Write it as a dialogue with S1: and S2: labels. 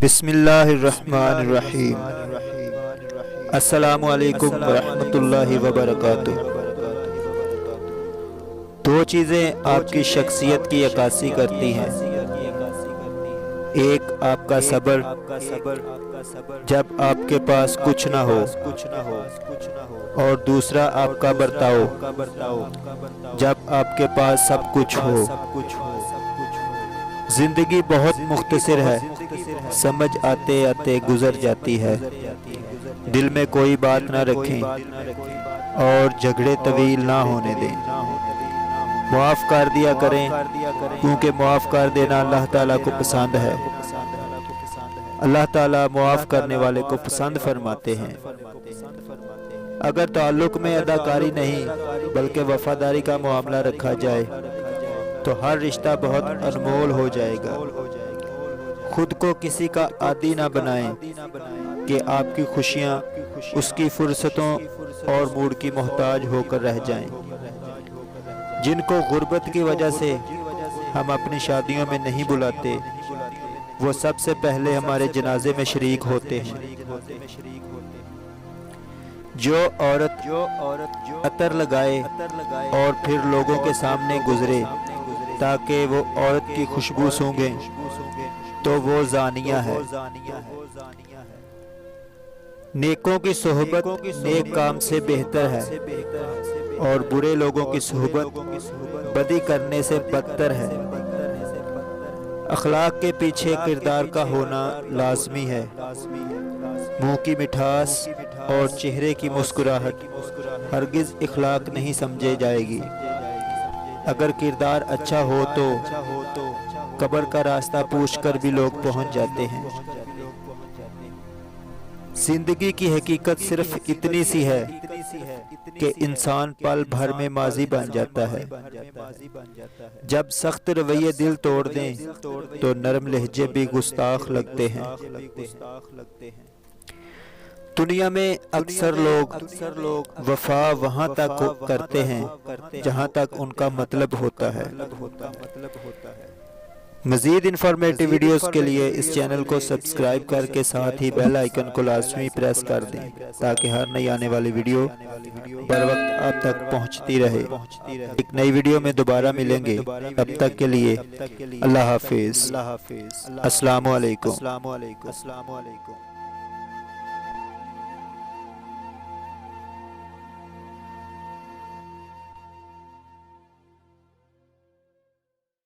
S1: बिस्मिल्लाहिर्रहमानिर्रहीम। अस्सलामु अलैकुम वरहमतुल्लाहि वबरकातुह। दो चीज़ें आपकी शख्सियत की अक्कासी करती हैं। एक आपका सब्र, जब आपके पास कुछ ना हो, और दूसरा आपका बर्ताव, जब आपके पास सब कुछ हो। जिंदगी बहुत मुख्तसर है, समझ आते आते गुजर जाती है। दिल में कोई बात ना रखें और झगड़े तवील ना होने दें। मुआफ़ कर दिया करें, क्योंकि मुआफ़ कर देना अल्लाह ताला को पसंद है। अल्लाह ताला मुआफ़ करने वाले को पसंद फरमाते हैं। अगर ताल्लुक़ में अदाकारी नहीं बल्कि वफादारी का मामला रखा जाए तो हर रिश्ता बहुत अनमोल हो जाएगा। खुद को किसी का आदी ना बनाएं कि आपकी खुशियां उसकी फुर्सतों और मूड की मोहताज होकर रह जाएं। जिनको गुर्बत की वजह से हम अपनी शादियों में नहीं बुलाते, वो सबसे पहले हमारे जनाजे में शरीक होते हैं। जो औरत अतर लगाए और फिर लोगों के सामने गुजरे ताकि वो औरत की खुशबू सूंघे, तो वो जानिया है। नेकों की सोहबत नेक काम से बेहतर है और बुरे लोगों की सोहबत बदी करने से बदतर है। अखलाक के पीछे किरदार का होना लाजमी है। मुंह की मिठास और चेहरे की मुस्कुराहट हरगिज इखलाक नहीं समझे जाएगी। अगर किरदार अच्छा हो तो कब्र का रास्ता पूछकर भी लोग पहुंच जाते हैं। जिंदगी की हकीकत सिर्फ इतनी सी है कि इंसान पल भर में माजी बन जाता है। जब सख्त रवैये दिल तोड़ दें तो नरम लहजे भी गुस्ताख लगते हैं। दुनिया में अक्सर लोग वफा वहाँ तक करते हैं जहाँ तक उनका मतलब होता है। मज़ीद इंफॉर्मेटिव वीडियोस के लिए इस चैनल को सब्सक्राइब करके साथ ही बेल आइकन को लाजमी प्रेस कर दें ताकि हर नई आने वाली वीडियो बर वक्त आप तक पहुँचती रहे। एक नई वीडियो में दोबारा मिलेंगे, तब तक के लिए अल्लाह हाफिज़। अस्सलामु अलैकुम।